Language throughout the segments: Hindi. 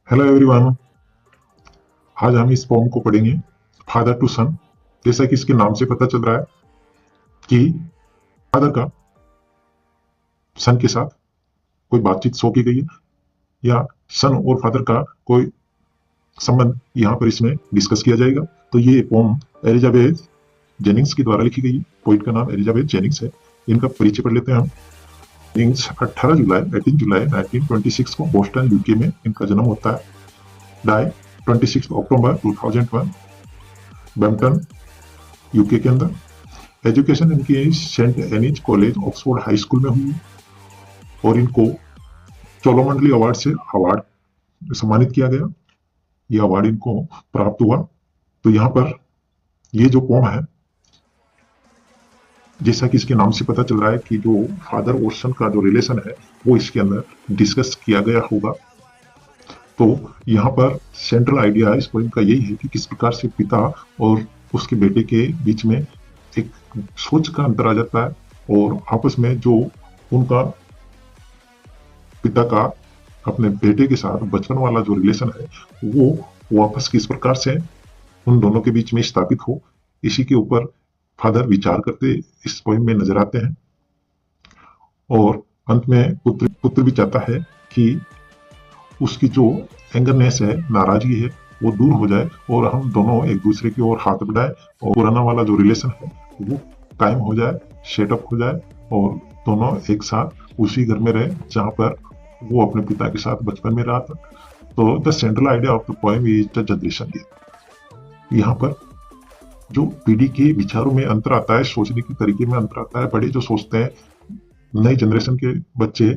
Hello everyone. आज हम इस पोम को पढ़ेंगे, फादर टू सन। जैसा कि इसके नाम से पता चल रहा है कि फादर का सन के साथ कोई बातचीत शो की गई है, या सन और फादर का कोई संबंध यहाँ पर इसमें डिस्कस किया जाएगा। तो ये पोम एलिजाबेथ जेनिंग्स के द्वारा लिखी गई है। पोइट का नाम एलिजाबेथ जेनिंग्स है। इनका परिचय पढ़ लेते हैं हम। जेनिंग्स 18 जुलाई 1926 को बोस्टन यूके में इनका जन्म होता है। डाई 26 अक्टूबर 2001 ब्रैम्पटन यूके के अंदर। एजुकेशन इनकी Saint Anne's college Oxford high school में हुई और इनको चोलोमंडली अवार्ड से सम्मानित किया गया। यह अवार्ड इनको प्राप्त हुआ। तो यहाँ पर ये जो पोम है, जैसा कि इसके नाम से पता चल रहा है कि जो फादर और सन का जो रिलेशन है वो इसके अंदर डिस्कस किया गया होगा। तो यहाँ पर सेंट्रल आइडिया इस पोइम का यही है कि किस प्रकार से पिता और उसके बेटे के बीच में एक सोच का अंतर आ जाता है और आपस में जो उनका पिता का अपने बेटे के साथ बचपन वाला जो रिलेशन है वो वापस किस प्रकार से उन दोनों के बीच में स्थापित हो, इसी के ऊपर फादर विचार करते इस पोइम में नजर आते हैं। और अंत में पुत्र भी चाहता है कि उसकी जो एंगरनेस है, नाराजगी है, वो दूर हो जाए और हम दोनों एक दूसरे की ओर हाथ बढ़ाए और पुराना वाला जो रिलेशन है वो कायम हो जाए, सेटअप हो जाए और दोनों एक साथ उसी घर में रहे जहाँ पर वो अपने पिता के साथ बचपन में रहा था। तो the central idea of the poem is the generation gap. यहाँ पर जो पीढ़ी के विचारों में अंतर आता है, सोचने के तरीके में अंतर आता है। बड़े जो सोचते हैं, नई जनरेशन के बच्चे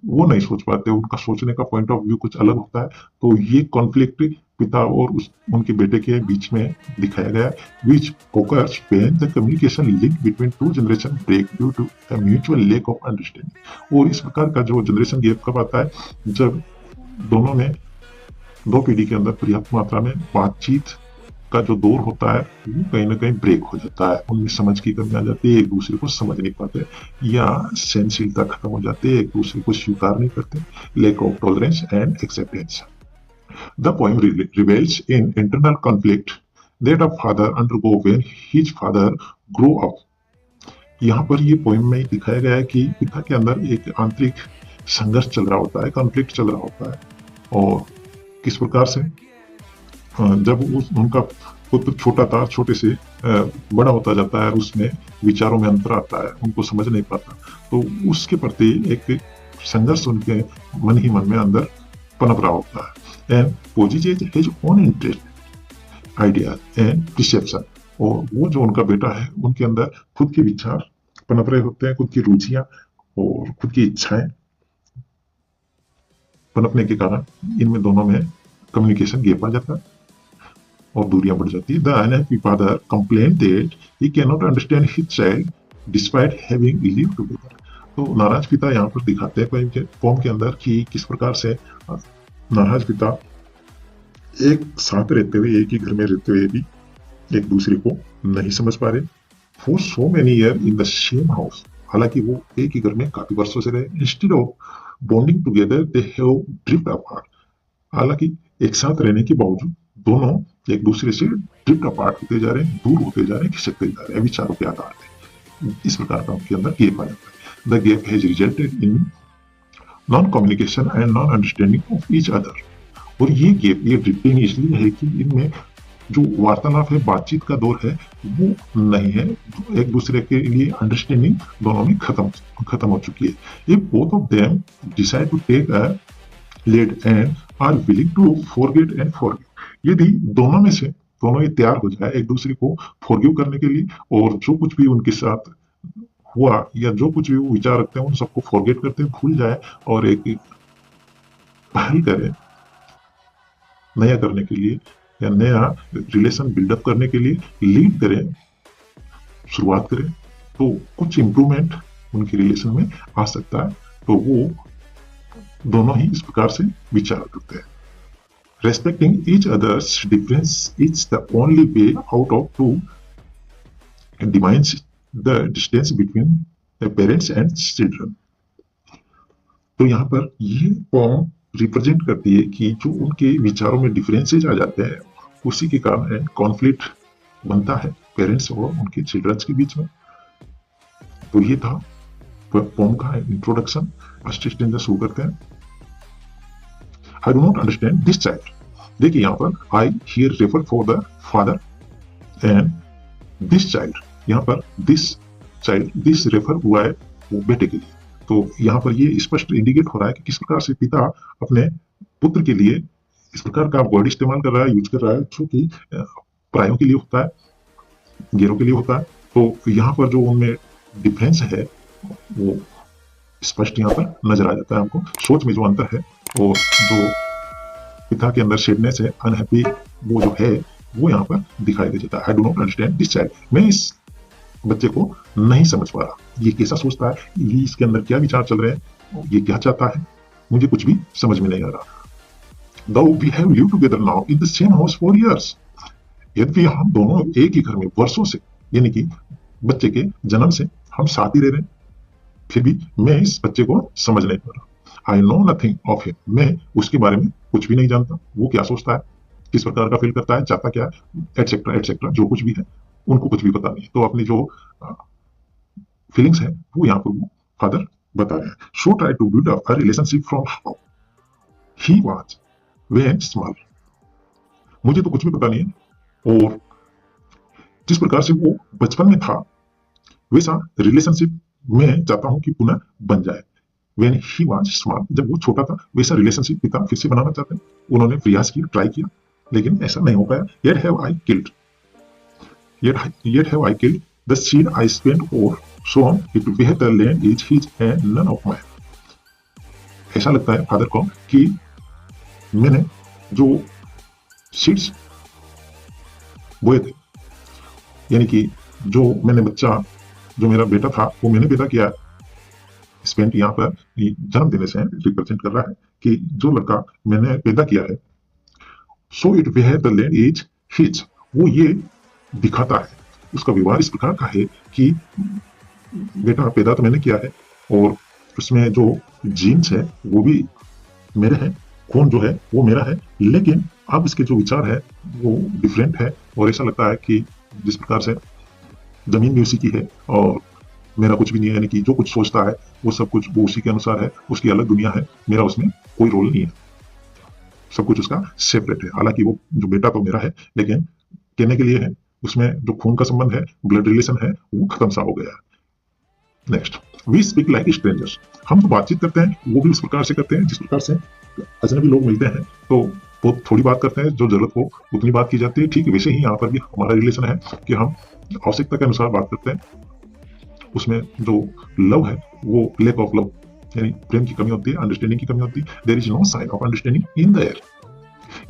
वो नहीं सोच पाते, उनका सोचने का पॉइंट ऑफ व्यू कुछ अलग होता है। तो ये कॉन्फ्लिक्ट पिता और उनके बेटे के बीच में दिखाया गया, विच occurs when the communication link between two generation break due to a mutual lack of understanding। और इस प्रकार का जो जनरेशन गैप कब आता है, जब दोनों में, दो पीढ़ी के अंदर पर्याप्त मात्रा में बातचीत का जो दौर होता है वो कहीं ना कहीं ब्रेक हो जाता है, उनमें समझ की कमी आ जाती है, एक दूसरे को समझ नहीं पाते या सहनशीलता खत्म हो जाती है, एक दूसरे को स्वीकार नहीं करते, lake of tolerance and acceptance. The poem reveals in internal conflict that a father undergo when his father grow up. यहाँ पर ये पोएम में दिखाया गया है कि पिता के अंदर एक आंतरिक संघर्ष चल रहा होता है, कॉन्फ्लिक्ट चल रहा होता है, और किस प्रकार से जब उनका पुत्र छोटा था, छोटे से बड़ा होता जाता है, उसमें विचारों में अंतर आता है, उनको समझ नहीं पाता, तो उसके प्रति एक संघर्ष उनके मन ही मन में अंदर पनप रहा होता है। And poses his own interest, ideas and perception. और वो जो उनका बेटा है उनके अंदर खुद के विचार पनप रहे होते हैं, खुद की रुचियां और खुद की इच्छाएं पनपने के कारण इनमें दोनों में कम्युनिकेशन गैप आ जाता है और दूरियां बढ़ जाती है। The unhappy father complain that he can not understand his child despite having lived together. तो नाराज पिता यहाँ पर दिखाते हैं पोम के अंदर कि किस प्रकार से नाराज पिता एक साथ रहते हुए, एक ही घर में रहते हुए भी एक दूसरे को नहीं समझ पा रहे। For so many year in the same house, हालांकि वो एक ही घर में काफी वर्षों से रहे। Instead of bonding together they have drift apart. हालांकि एक साथ रहने के बावजूद दोनों एक दूसरे से ड्रिफ्ट अपार्ट होते जा रहे हैं, दूर होते जा रहे हैं, खिसकते जा रहे हैं विचारों के आधार पर। इस प्रकार का उनके अंदर गैप आ जाता है। The gap has resulted in non communication and non understanding of each other. और ये गैप, ये ड्रिफ्टिंग इसलिए है कि इनमें जो वार्तालाप है, बातचीत का दौर है, वो नहीं है। एक दूसरे के लिए अंडरस्टैंडिंग दोनों में खत्म हो चुकी है। If both of them decide to take a lead and are willing to forget and forgive, यदि दोनों में से दोनों ये तैयार हो जाए एक दूसरे को फॉरगिव करने के लिए, और जो कुछ भी उनके साथ हुआ या जो कुछ भी वो विचार रखते हैं उन सबको फॉरगेट करते हैं, भूल जाए और एक पहल करें नया करने के लिए या नया रिलेशन बिल्डअप करने के लिए, लीड करें, शुरुआत करें, तो कुछ इंप्रूवमेंट उनके रिलेशन में आ सकता है। तो वो दोनों ही इस प्रकार से विचार करते हैं। Respecting each other's difference is the only way out of to diminish the distance between the parents and children। तो यहाँ पर ये पोम रिप्रेजेंट करती है कि जो उनके विचारों में डिफरेंसेज आ जाते हैं, उसी के कारण कॉन्फ्लिक्ट बनता है पेरेंट्स और उनके चिल्ड्रंस के बीच में। तो ये था पोम का इंट्रोडक्शन। असिस्टेंट शुरू करते हैं। I do not understand this child. देखिए यहाँ पर I hear refer for the father and this child, यहाँ पर दिस चाइल्ड, दिस रेफर हुआ है वो बेटे के लिए। तो यहाँ पर ये स्पष्ट इंडिकेट हो रहा है कि किस प्रकार से पिता अपने पुत्र के लिए इस प्रकार का वर्ड इस्तेमाल कर रहा है, यूज कर रहा है, जो कि परायों के लिए होता है, गैरों के लिए होता है। तो यहाँ पर जो उनमें डिफरेंस है वो स्पष्ट यहाँ पर नजर आ जाता है हमको। सोच में जो अंतर है और जो पिता के अंदर शेडनेस है, अनहैप्पी वो जो है, वो यहाँ पर दिखाई दे जाता है। I do not understand this child. मैं इस बच्चे को नहीं समझ पा रहा, ये कैसा सोचता है, ये इसके अंदर क्या विचार चल रहे हैं, ये क्या चाहता है, मुझे कुछ भी समझ में नहीं आ रहा। Though we have lived together now in the same house for years, यद्यपि हम दोनों एक ही घर में वर्षों से, यानी कि बच्चे के जन्म से हम साथ ही रह रहे हैं, फिर भी मैं इस बच्चे को समझ नहीं पा रहा। I know nothing of him. मैं उसके बारे में कुछ भी नहीं जानता, वो क्या सोचता है, किस प्रकार का फील करता है, चाहता क्या है, एटसेट्रा एटसेट्रा, जो कुछ भी है उनको कुछ भी पता नहीं। तो अपनी जो फीलिंग्स है वो यहाँ पर वो फादर बता रहे हैं। So try to build a relationship from how he was when small. मुझे तो कुछ भी पता नहीं है, और जिस प्रकार से वो बचपन में था वैसा रिलेशनशिप मैं चाहता हूं कि पुनः बन जाए। When he was small, जब वो छोटा था वैसा रिलेशनशिप पिता फिर से बनाना चाहते हैं। उन्होंने प्रयास किया, ट्राई किया, लेकिन ऐसा नहीं हो पाया। Yet have I killed the seed I spent or sown it where the land is his and none of mine। ऐसा लगता है फादर को कि मैंने जो सीड्स बोए थे, यानी कि जो मैंने बच्चा, जो मेरा बेटा था वो मैंने पैदा किया। स्पेंट यहाँ पर जन्म देने से रिप्रेजेंट कर रहा है कि जो लड़का मैंने पैदा किया है, so it where the land is his, वो ये दिखाता है, उसका व्यवहार इस प्रकार का है कि बेटा पैदा तो मैंने किया है और उसमें जो जीन्स है वो भी मेरे हैं, खून जो है वो मेरा है, लेकिन अब इसके जो विचार है वो डिफरेंट है। और ऐसा लगता है कि जिस प्रकार से जमीन भी उसी की है और मेरा कुछ भी नहीं है, यानी कि जो कुछ सोचता है वो सब कुछ वो उसी के अनुसार है, उसकी अलग दुनिया है, मेरा उसमें कोई रोल नहीं है, सब कुछ उसका सेपरेट है। हालांकि वो जो बेटा तो मेरा है, लेकिन कहने के लिए है उसमें जो खून का संबंध है, ब्लड रिलेशन है, वो खत्म सा हो गया है। Next, we speak like strangers. हम तो बातचीत करते हैं, वो भी उस प्रकार से करते हैं जिस प्रकार से अजनबी लोग मिलते हैं तो वो थोड़ी बात करते हैं, जो जरूरत हो उतनी बात की जाती है। ठीक है, वैसे ही यहाँ पर भी हमारा रिलेशन है कि हम आवश्यकता के अनुसार बात करते हैं। उसमें जो लव है वो लैक ऑफ लव, यानी प्रेम की कमी होती है, अंडरस्टैंडिंग की कमी होती है। There is no sign of understanding in the air.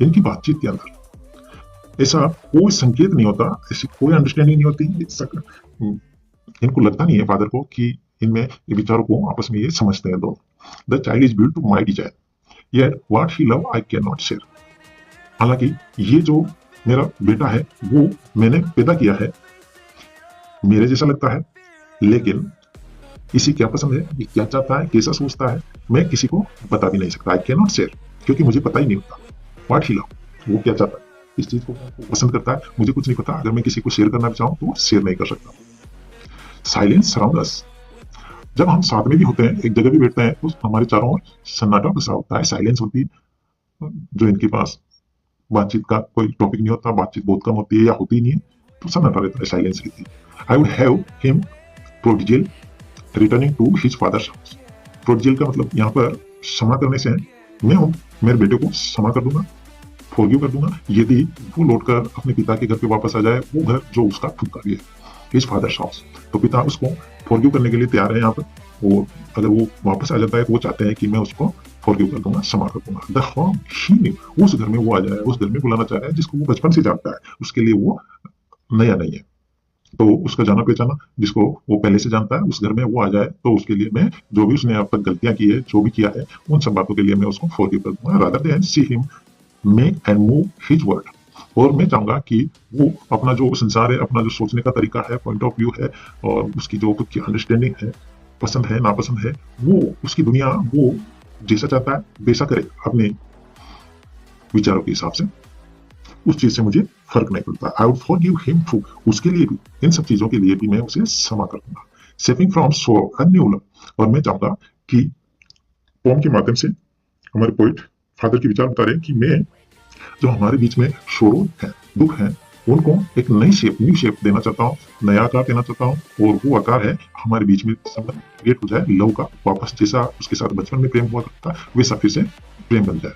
इनकी बातचीत के अंदर ऐसा कोई संकेत नहीं होता, ऐसी कोई अंडरस्टैंडिंग नहीं होती। इनको लगता नहीं है फादर को कि इनमें विचारों को आपस में ये समझते हैं दोनों। The child is built to my desire, yet what he love I cannot share. हालांकि ये जो मेरा बेटा है वो मैंने पैदा किया है, मेरे जैसा लगता है, लेकिन इसे क्या पसंद है, ये क्या चाहता है, कैसा सोचता है, मैं किसी को बता भी नहीं सकता। आई कैन नॉट शेयर, क्योंकि मुझे पता ही नहीं होता। व्हाट ही लव, वो क्या चाहता है, इस चीज को पसंद करता है, मुझे कुछ नहीं पता। अगर मैं किसी को शेयर करना भी चाहूँ तो शेयर नहीं कर सकता। साइलेंस सराउंड अस। जब हम साथ में भी होते हैं, एक जगह भी बैठते हैं, तो हमारे चारों ओर सन्नाटा बसा होता है, साइलेंस होती है। जो इनके पास बातचीत का कोई टॉपिक नहीं होता, बातचीत बहुत कम होती है या होती ही नहीं है, तो सन्नाटा रहता है, साइलेंस रहती है। I would have him prodigal returning to his father's house. Prodigal का मतलब यहाँ पर क्षमा करने से मैं मेरे बेटे को क्षमा कर दूंगा, फॉरगिव कर दूंगा, यदि वो लौटकर अपने पिता के घर पे वापस आ जाए, वो घर जो उसका खुद का भी है, हिज फादर्स हाउस। तो पिता उसको फॉरगिव करने के लिए तैयार है यहाँ पर, और अगर वो वापस आ जाता है तो वो चाहते हैं कि मैं उसको फॉरगिव कर दूंगा, क्षमा कर दूंगा। द होम ही न्यू, उस घर में वो आ जाए, उस घर में बुलाना चाह रहा है जिसको वो बचपन से जानता है, उसके लिए वो नया नहीं है। तो उसका जाना पहचाना जिसको वो पहले से जानता है, उस घर में वो आ जाए तो उसके लिए मैं जो भी उसने अब तक गलतियां की है, जो भी किया है, उन सब बातों के लिए मैं उसको फॉरगिव कर दूंगा। Rather than see him make and move his word. और मैं चाहूंगा कि वो अपना जो संसार है, अपना जो सोचने का तरीका है, पॉइंट ऑफ व्यू है, और उसकी जो खुद की अंडरस्टैंडिंग है, पसंद है नापसंद है, वो उसकी दुनिया वो जैसा चाहता है वैसा करे अपने विचारों के हिसाब से, उस चीज से मुझे फर्क नहीं पड़ता। I would forgive him too, उसके लिए भी, इन सब चीजों के लिए भी मैं उसे क्षमा कर दूंगा। Saving from sorrow a new love, और मैं चाहूंगा कि पोम के माध्यम से हमारे पोइट फादर के विचार बता रहे हैं कि मैं जो हमारे बीच में शोरो है, दुख है, उनको एक नई शेप, न्यू शेप देना चाहता हूँ, नया आकार देना चाहता हूँ, और वो आकार है हमारे बीच में संबंध क्रिएट हो जाए लव का, वापस जैसा उसके साथ बचपन में प्रेम हुआ था वैसा फिर से प्रेम बन जाए।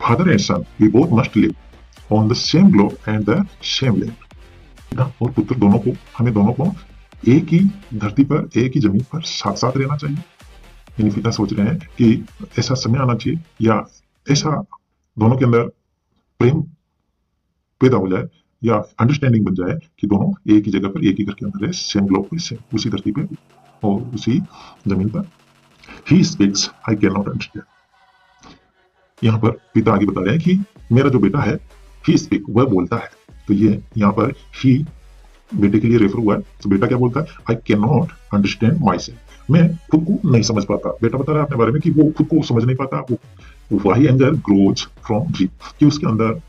Father and son we both must live on the same globe and the same land. पिता और पुत्र दोनों को, हमें दोनों को एक ही धरती पर, एक ही जमीन पर साथ साथ रहना चाहिए। यानी पिता सोच रहे हैं कि ऐसा समय आना चाहिए या ऐसा दोनों के अंदर प्रेम पैदा हो जाए या अंडरस्टैंडिंग बन जाए कि दोनों एक ही जगह पर, एक ही घर के अंदर है, सेम ग्लोब पे, सेम उसी धरती पे और उसी जमीन पर। He speaks I can not understand. यहाँ पर पिता आगे बता रहे हैं कि मेरा जो बेटा है, ही स्पीक, वह बोलता है। तो ये यहाँ पर ही बेटे के लिए रेफर हुआ है। तो बेटा क्या बोलता है? I can not understand my self, मैं खुद को नहीं समझ पाता। बेटा बता रहा है अपने बारे में कि वो खुद को समझ नहीं पाता। वो वाही एंगर ग्रोज फ्रॉम ग्रीफ, कि उसके अंदर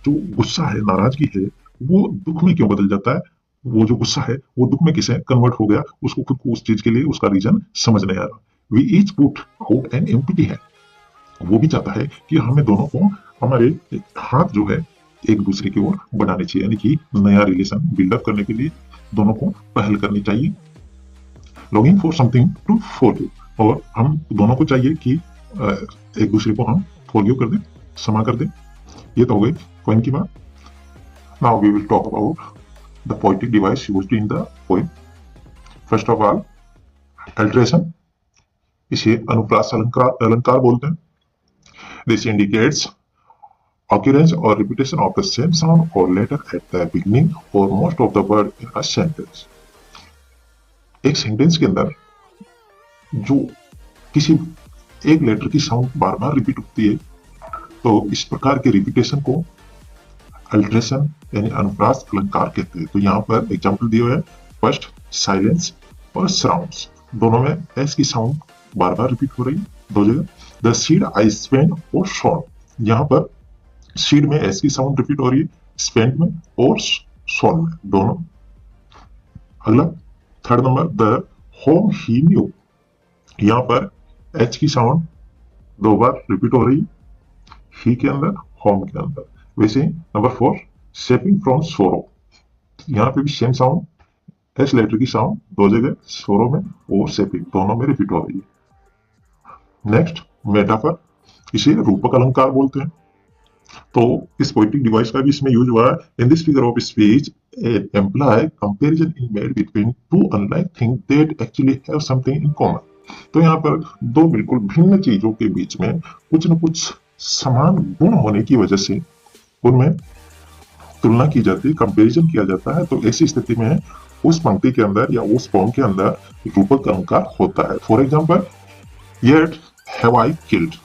जो गुस्सा है, नाराजगी है, वो दुख में क्यों बदल जाता है। वो जो गुस्सा है वो दुख में किसे कन्वर्ट हो गया, उसको खुद को उस चीज के लिए उसका रीजन समझ नहीं आ रहा। We each put out an empty है, वो भी चाहता है कि हमें दोनों को हमारे हाथ जो है एक दूसरे की ओर बढ़ाने चाहिए, यानी कि नया रिलेशन बिल्डअप करने के लिए दोनों को पहल करनी चाहिए। Longing for something to forgive, और हम दोनों को चाहिए कि एक दूसरे को हम फॉरगिव कर दें, क्षमा कर दें। ये तो हो गई पोएम की बात। Now we will talk about the poetic device used in the poem. First of all alliteration, इसे अनुप्रास अलंकार अलंकार बोलते हैं। This indicates occurrence or repetition of the same sound or letter at the beginning or most of the word in a sentence। एक सेंटेंस के अंदर जो किसी एक लेटर की साउंड बार बार रिपीट होती है, तो इस प्रकार के रिपीटेशन को अल्ट्रेशन यानी अनुप्रास अलंकार कहते हैं। तो यहाँ पर एग्जाम्पल दिए हुए हैं, फर्स्ट साइलेंस और सराउंड्स, दोनों में एस की साउंड बार बार रिपीट हो रही है दो जगह। द सीड आई स्पेंड और शॉन, यहाँ पर सीड में एस की साउंड रिपीट हो रही है, स्पेंड में और सॉन में, दोनों। अगला third number, the home he new, यहाँ पर एच की साउंड दो बार रिपीट हो रही है, ही के अंदर, होम के अंदर। वैसे नंबर फोर, सेपिंग फ्रॉम सोरो, यहाँ पे भी सेम साउंड, एस लेटर की साउंड दो जगह, सोरो में और सेपिंग, दोनों में रिपीट हो रही है। नेक्स्ट मेटाफर, इसे रूपक अलंकार बोलते हैं। तो इस पोएटिक डिवाइस का भी इसमें यूज हुआ है। In this figure of speech employ comparison in made between two unlike thing that actually have something in common. तो यहाँ पर दो बिल्कुल भिन्न चीजों के बीच में कुछ न कुछ समान गुण होने की वजह से उनमें तुलना की जाती है, कंपैरिजन किया जाता है। तो ऐसी स्थिति में उस पंक्ति के अंदर या उस फॉर्म के अंदर रूपक अलंकार होता है। For example, yet have I killed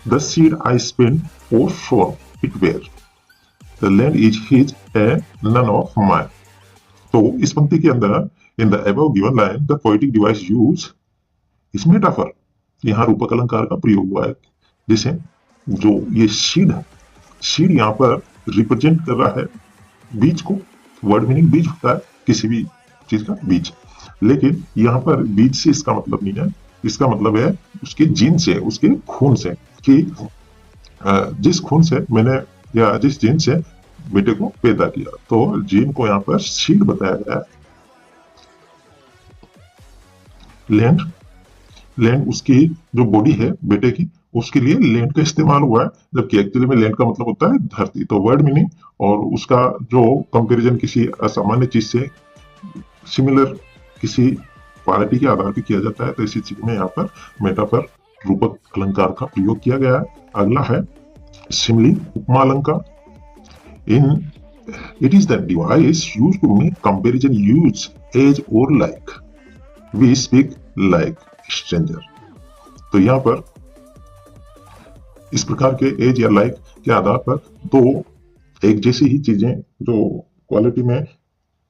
the seed I spent or sown it where the land is his and none of mine। तो इस पंक्ति के अंदर in the above given line the poetic device use is metaphor, यहाँ रूपक अलंकार का प्रयोग हुआ है। जैसे जो ये सीड है, सीड यहाँ पर रिप्रेजेंट कर रहा है बीज को। वर्ड मीनिंग बीज होता है, किसी भी चीज का बीज, लेकिन यहाँ पर बीज से इसका मतलब नहीं है। इसका मतलब है उसके जीन से, उसके खून से, कि जिस खून से मैंने या जिस जीन से बेटे को पैदा किया। तो जीन को यहाँ पर सीड बताया गया है। लैंड, लैंड उसकी जो बॉडी है बेटे की, उसके लिए लैंड का इस्तेमाल हुआ है, जबकि एक्चुअली में लैंड का मतलब होता है धरती। तो वर्ड मीनिंग और उसका जो कंपैरिजन किसी असामान्य चीज से सिमिलर किसी क्वालिटी के आधार पर किया जाता है। तो इसी चीज में यहाँ पर मेटाफर रूपक अलंकार का प्रयोग किया गया है। अगला है सिमिली, उपमा अलंकार। In it is the device used to make comparison use as or like, we speak like stranger. तो यहाँ पर इस प्रकार के एज या लाइक के आधार पर दो एक जैसी ही चीजें जो क्वालिटी में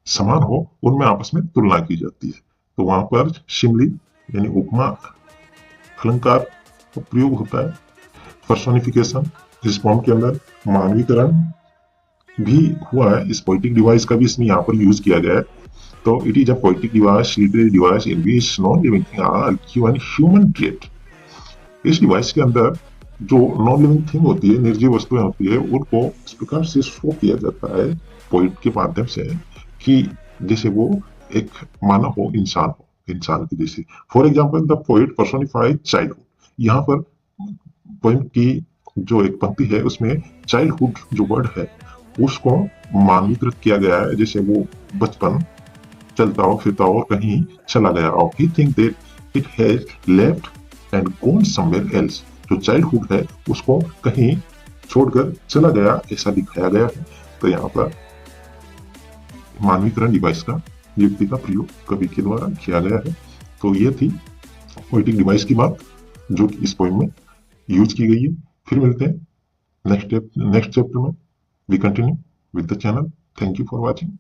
समान हो, उनमें आपस में तुलना की जाती है। तो वहां पर सिमिली यानी उपमा अलंकार प्रयोग होता है। पर्सोनिफिकेशन, इस पोएम के अंदर मानवीकरण भी हुआ है, इस पोइटिक डिवाइस का भी इसमें यहाँ पर यूज किया गया है। तो it is a poetic device, literary device in which non living thing are given human trait. इस डिवाइस के अंदर जो नॉन लिविंग थिंग होती है, निर्जीव वस्तुएं होती है, उनको इस प्रकार से शो किया जाता है पोइट के माध्यम से कि जैसे वो एक मानव हो, इंसान की जैसे। For example the poet personified childhood. यहाँ पर पोइम की जो एक पंक्ति है उसमें चाइल्डहुड जो वर्ड है उसको मानवीकृत किया गया है, जैसे वो बचपन, चलता हो फिरता हो और कहीं चला गया हो। He think that it has left and gone somewhere else. जो चाइल्डहुड है उसको कहीं छोड़कर चला गया, ऐसा दिखाया गया है। तो यहाँ पर मानवीकरण डिवाइस का, युक्ति का प्रयोग कवि के द्वारा किया गया है। तो ये थी पोएटिक डिवाइस की बात जो कि इस पोएम में यूज की गई है। फिर मिलते हैं नेक्स्ट चैप्टर में। We continue with the channel. Thank you for watching.